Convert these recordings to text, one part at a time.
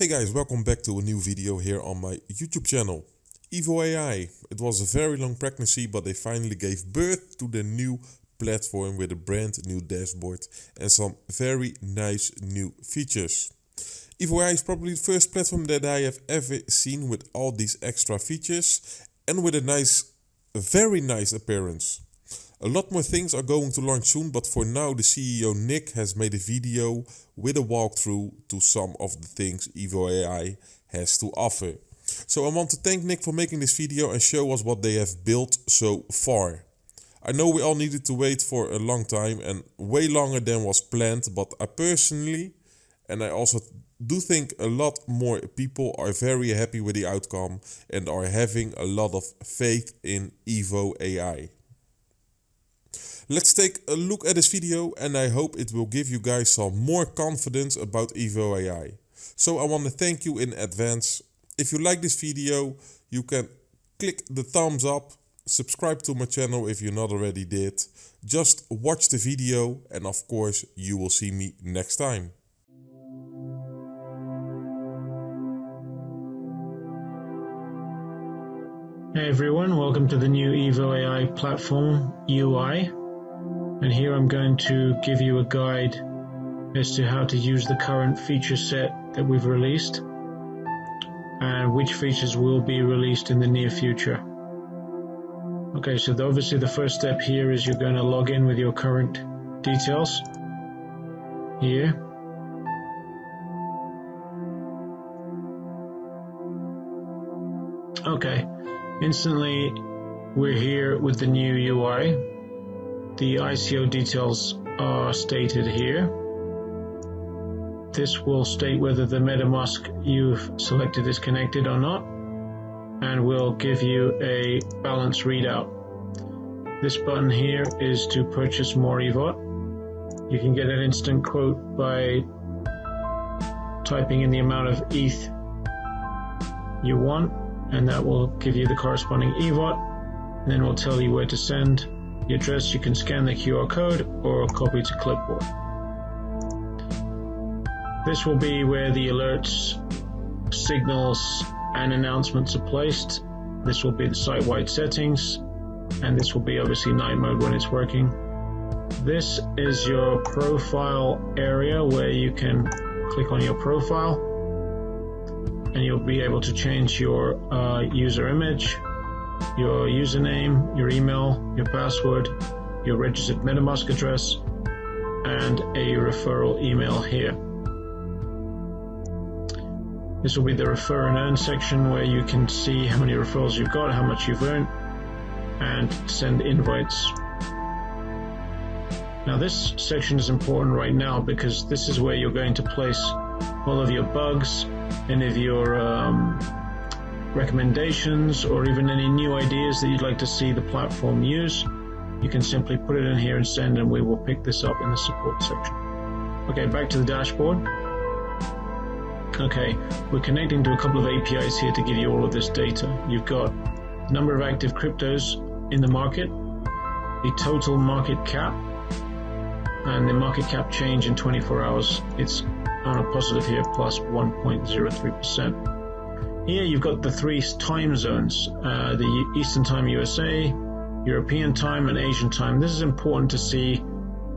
Hey guys, welcome back to a new video here on my YouTube channel. EVOAI. It was a very long pregnancy, but they finally gave birth to the new platform with a brand new dashboard and some very nice new features. EVOAI is probably the first platform that I have ever seen with all these extra features and with a very nice appearance. A lot more things are going to launch soon, but for now the CEO Nick has made a video with a walkthrough to some of the things EVOAI has to offer. So I want to thank Nick for making this video and show us what they have built so far. I know we all needed to wait for a long time and way longer than was planned, but I personally, and I also do think a lot more people are very happy with the outcome and are having a lot of faith in EVOAI. Let's take a look at this video and I hope it will give you guys some more confidence about EVOAI. So I want to thank you in advance. If you like this video, you can click the thumbs up, subscribe to my channel if you not already did. Just watch the video and of course you will see me next time. Hey everyone, welcome to the new EVOAI platform UI. And here I'm going to give you a guide as to how to use the current feature set that we've released and which features will be released in the near future. Okay, so obviously the first step here is you're going to log in with your current details here. Okay, instantly we're here with the new UI. The ICO details are stated here. This will state whether the MetaMask you've selected is connected or not, and will give you a balance readout. This button here is to purchase more EVOAI. You can get an instant quote by typing in the amount of ETH you want, and that will give you the corresponding EVOAI, and then will tell you where to send the address. You can scan the QR code or copy to clipboard. This will be where the alerts, signals, and announcements are placed. This will be the site-wide settings, and this will be obviously night mode when it's working. This is your profile area where you can click on your profile, and you'll be able to change your user image, your username, your email, your password, your registered MetaMask address, and a referral email here. This will be the refer and earn section where you can see how many referrals you've got, how much you've earned, and send invites. Now this section is important right now because this is where you're going to place all of your bugs, any of your recommendations, or even any new ideas that you'd like to see the platform use. You can simply put it in here and send, and we will pick this up in the support section. Okay, back to the dashboard. Okay, we're connecting to a couple of APIs here to give you all of this data. You've got the number of active cryptos in the market, the total market cap, and the market cap change in 24 hours. It's on a positive here, plus 1.03%. Here you've got the three time zones, the Eastern Time USA, European Time, and Asian Time. This is important to see.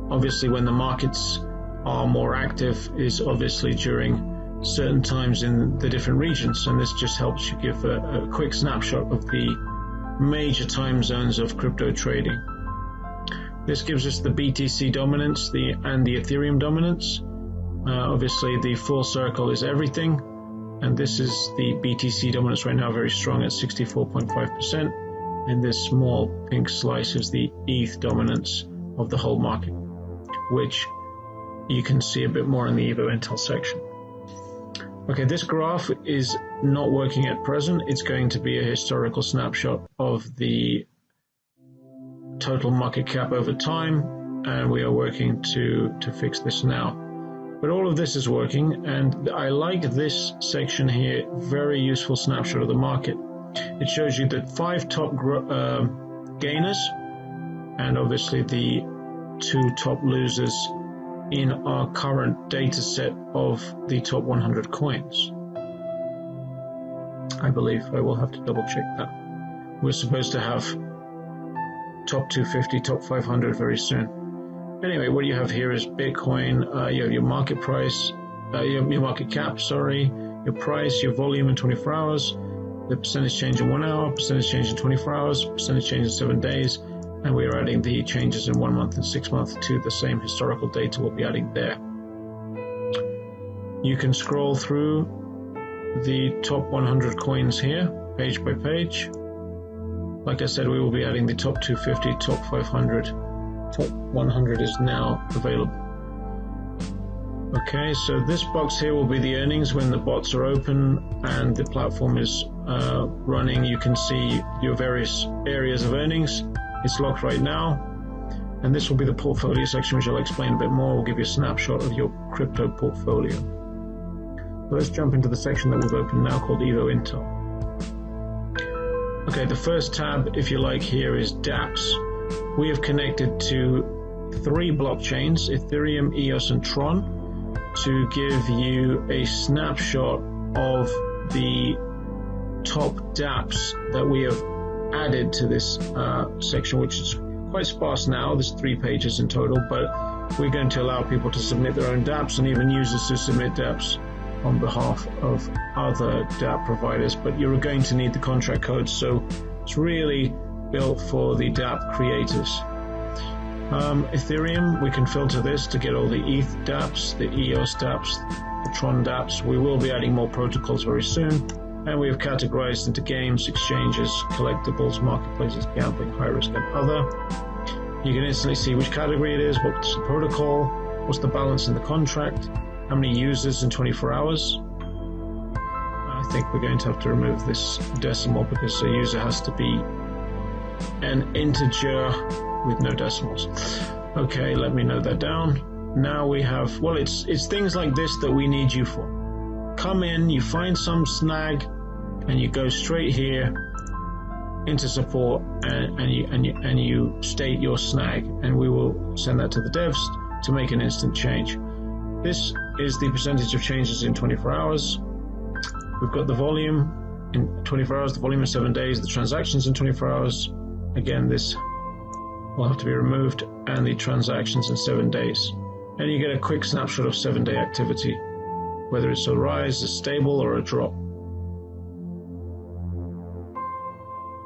Obviously when the markets are more active is obviously during certain times in the different regions, and this just helps you give a quick snapshot of the major time zones of crypto trading. This gives us the BTC dominance and the Ethereum dominance. Obviously the full circle is everything. And this is the BTC dominance right now, very strong at 64.5%. And this small pink slice is the ETH dominance of the whole market, which you can see a bit more in the Evo Intel section. Okay, this graph is not working at present. It's going to be a historical snapshot of the total market cap over time, and we are working to fix this now. But all of this is working, and I like this section here, very useful snapshot of the market. It shows you the 5 top gainers, and obviously the 2 top losers in our current data set of the top 100 coins. I believe. I will have to double check that. We're supposed to have top 250, top 500 very soon. Anyway, what you have here is Bitcoin. You have your market price, your market cap, your price, your volume in 24 hours, the percentage change in 1 hour, percentage change in 24 hours, percentage change in 7 days, and we are adding the changes in 1 month and 6 months to the same historical data we'll be adding there. You can scroll through the top 100 coins here, page by page. Like I said, we will be adding the top 250, top 500. Top 100 is now available. Okay, so this box here will be the earnings when the bots are open and the platform is running. You can see your various areas of earnings. It's locked right now. And this will be the portfolio section, which I'll explain a bit more. We'll give you a snapshot of your crypto portfolio. So let's jump into the section that we've opened now called EVO Intel. Okay, the first tab, if you like, here is dApps. We have connected to 3 blockchains, Ethereum, EOS, and Tron, to give you a snapshot of the top dApps that we have added to this section, which is quite sparse now. There's 3 pages in total, but we're going to allow people to submit their own dApps and even users to submit dApps on behalf of other dApp providers, but you're going to need the contract codes, so it's really built for the dApp creators. Ethereum, we can filter this to get all the ETH dApps, the EOS dApps, the Tron dApps. We will be adding more protocols very soon, and we have categorized into games, exchanges, collectibles, marketplaces, gambling, high risk, and other. You can instantly see which category it is, what's the protocol, what's the balance in the contract, how many users in 24 hours. I think we're going to have to remove this decimal because a user has to be an integer with no decimals. Okay, let me note that down. Now we have, well, it's things like this that we need you for. Come in, you find some snag, and you go straight here into support, and you state your snag, and we will send that to the devs to make an instant change. This is the percentage of changes in 24 hours. We've got the volume in 24 hours, the volume in 7 days, the transactions in 24 hours. Again, this will have to be removed, and the transactions in 7 days. And you get a quick snapshot of 7-day activity, whether it's a rise, a stable, or a drop.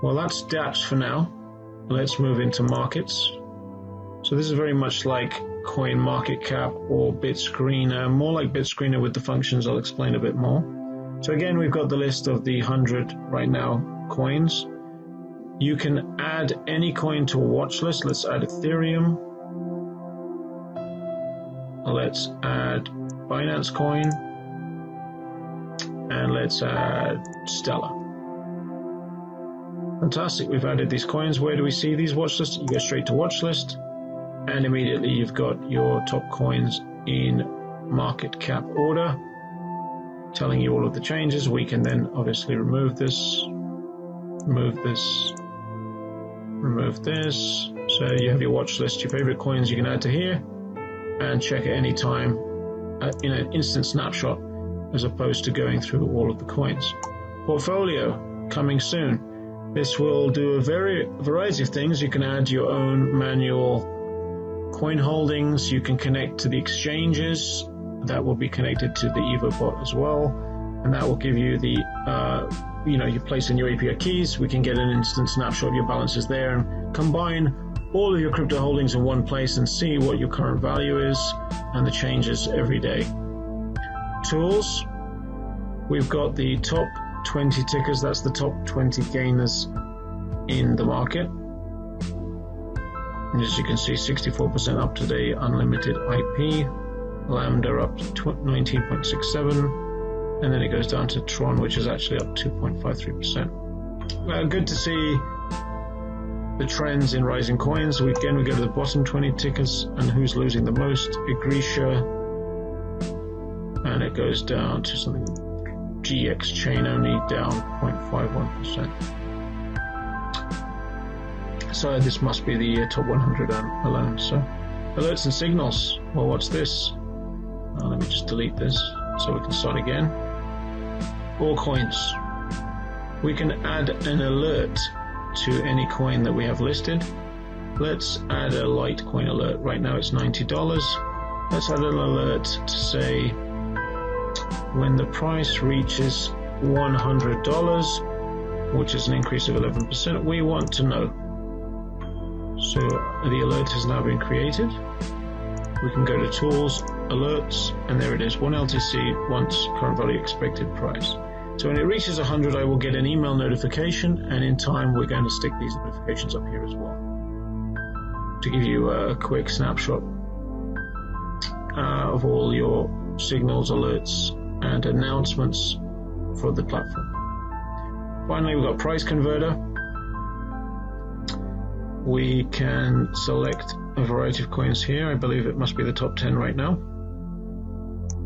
Well, that's dApps for now. Let's move into markets. So this is very much like CoinMarketCap or BitScreener, more like BitScreener with the functions I'll explain a bit more. So again, we've got the list of the 100 right now coins. You can add any coin to a watch list. Let's add Ethereum. Let's add Binance Coin. And let's add Stellar. Fantastic, we've added these coins. Where do we see these watch lists? You go straight to watch list, and immediately you've got your top coins in market cap order, telling you all of the changes. We can then obviously remove this, remove this, remove this. So you have your watch list, your favorite coins you can add to here, and check at any time in an instant snapshot, as opposed to going through all of the coins. Portfolio coming soon. This will do a variety of things. You can add your own manual coin holdings. You can connect to the exchanges. That will be connected to the EVOBot as well, and that will give you the you place in your API keys. We can get an instant snapshot of your balances there and combine all of your crypto holdings in one place and see what your current value is and the changes every day. Tools, we've got the top 20 tickers. That's the top 20 gainers in the market. And as you can see, 64% up to date, unlimited IP, Lambda up to 19.67, and then it goes down to Tron, which is actually up 2.53%. Good to see the trends in rising coins. We go to the bottom 20 tickers and who's losing the most. 𝗧𝗧𝗃, and it goes down to something GX chain only, down 0.51%. So this must be the top 100 alone. So alerts and signals. Well, what's this? Let me just delete this so we can start again. All coins. we can add an alert to any coin that we have listed. Let's add a Litecoin alert. Right now it's $90. Let's add an alert to say when the price reaches $100, which is an increase of 11%, we want to know. So the alert has now been created. We can go to Tools, Alerts, and there it is, 1 LTC, once current value expected price. So when it reaches 100, I will get an email notification, and in time we're going to stick these notifications up here as well to give you a quick snapshot of all your signals, alerts, and announcements for the platform. Finally, we've got Price Converter. We can select a variety of coins here. I believe it must be the top 10 right now.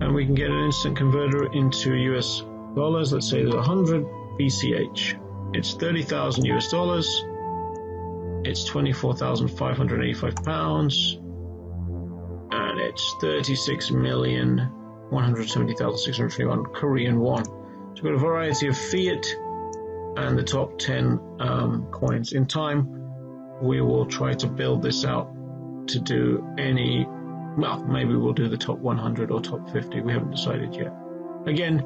And we can get an instant converter into US dollars. Let's say there's 100 BCH. It's 30,000 US dollars. It's 24,585 pounds. And it's 36,170,621 Korean won. So we've got a variety of fiat and the top 10 coins. In time, we will try to build this out to do any, well, maybe we'll do the top 100 or top 50. We haven't decided yet. Again,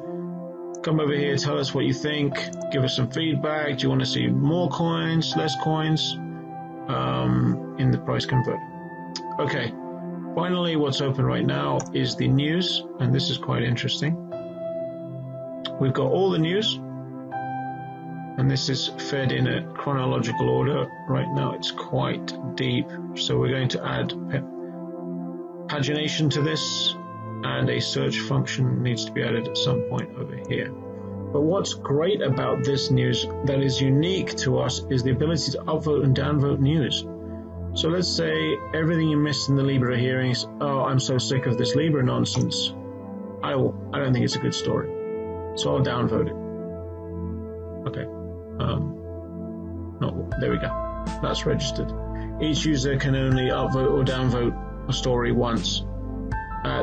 come over here, tell us what you think, give us some feedback. Do you want to see more coins, less coins in the price converter? Okay, finally, what's open right now is the news, and this is quite interesting. We've got all the news, and this is fed in a chronological order. Right now it's quite deep, so we're going to add pagination to this, and a search function needs to be added at some point over here. But what's great about this news that is unique to us is the ability to upvote and downvote news. So let's say everything you missed in the Libra hearings, oh, I'm so sick of this Libra nonsense. I don't think it's a good story, so I'll downvote it. Okay. No, there we go. That's registered. Each user can only upvote or downvote a story once.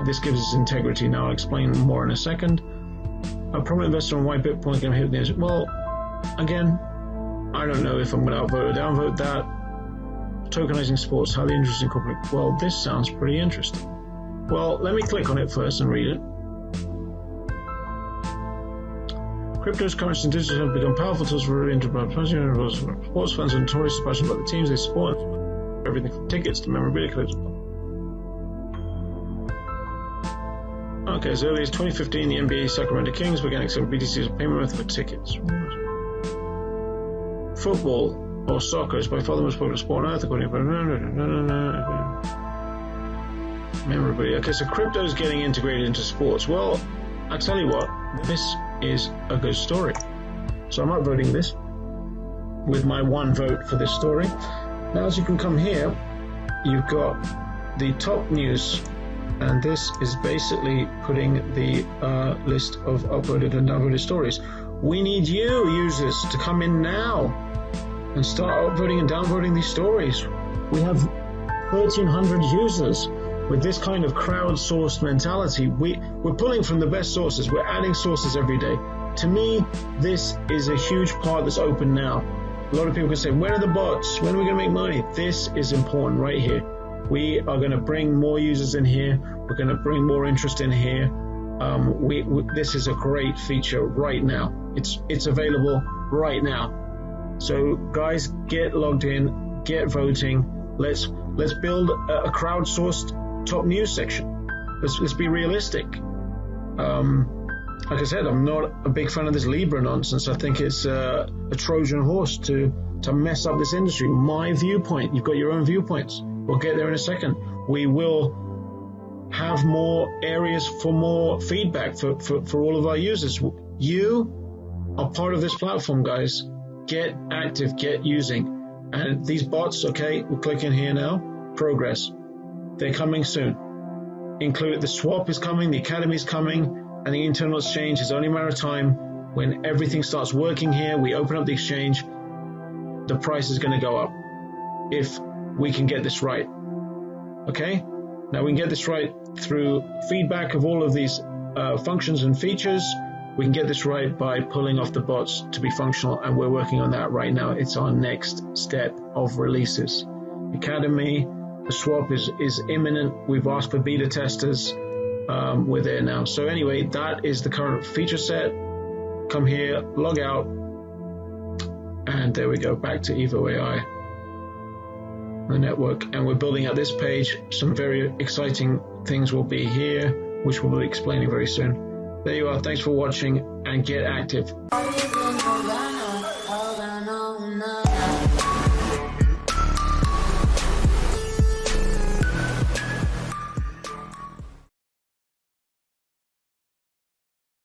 This gives us integrity. Now I'll explain more in a second. A prominent investor on 𝗬𝗵 hit news. Well, again, I don't know if I'm going to upvote or downvote that. Tokenizing sports, highly interesting corporate. Well, this sounds pretty interesting. Well, let me click on it first and read it. Cryptos, currency, and digital have become powerful tools for enterprise. Sports fans are notoriously passionate about the teams they support. Everything from tickets to memorabilia clips. Okay, as early as 2015, the NBA Sacramento Kings began accepting BTC as a payment method for tickets. Football or soccer is by far the most popular sport on earth, according to memorabilia. Okay, so crypto is getting integrated into sports. Well, I tell you what, this is a good story. So I'm upvoting this with my one vote for this story. Now, as you can come here, you've got the top news, and this is basically putting the list of uploaded and downloaded stories. We need you, users, to come in now and start upvoting and downvoting these stories. We have 1,300 users. With this kind of crowdsourced mentality, we're pulling from the best sources. We're adding sources every day. To me, this is a huge part that's open now. A lot of people can say, when are the bots? When are we going to make money? This is important right here. We are going to bring more users in here. We're going to bring more interest in here. This is a great feature right now. It's available right now. So guys, get logged in, get voting. Let's build a crowdsourced top news section. Let's be realistic. Like I said, I'm not a big fan of this Libra nonsense. I think it's a Trojan horse to mess up this industry. My viewpoint. You've got your own viewpoints. We'll get there in a second. We will have more areas for more feedback for all of our users. You are part of this platform, guys. Get active, get using. And these bots, okay, we'll click in here now. Progress. They're coming soon. Include the swap is coming, the academy is coming, and the internal exchange is only a matter of time. When everything starts working here, we open up the exchange, the price is going to go up if we can get this right. Okay? Now we can get this right through feedback of all of these functions and features, We can get this right by pulling off the bots to be functional, and we're working on that right now. It's our next step of releases. Academy, the swap is imminent. We've asked for beta testers. We're there now. So anyway, that is the current feature set. Come here, log out, and there we go, back to EVOAI, the network. And we're building out this page. Some very exciting things will be here, which we'll be explaining very soon. There you are. Thanks for watching, and get active.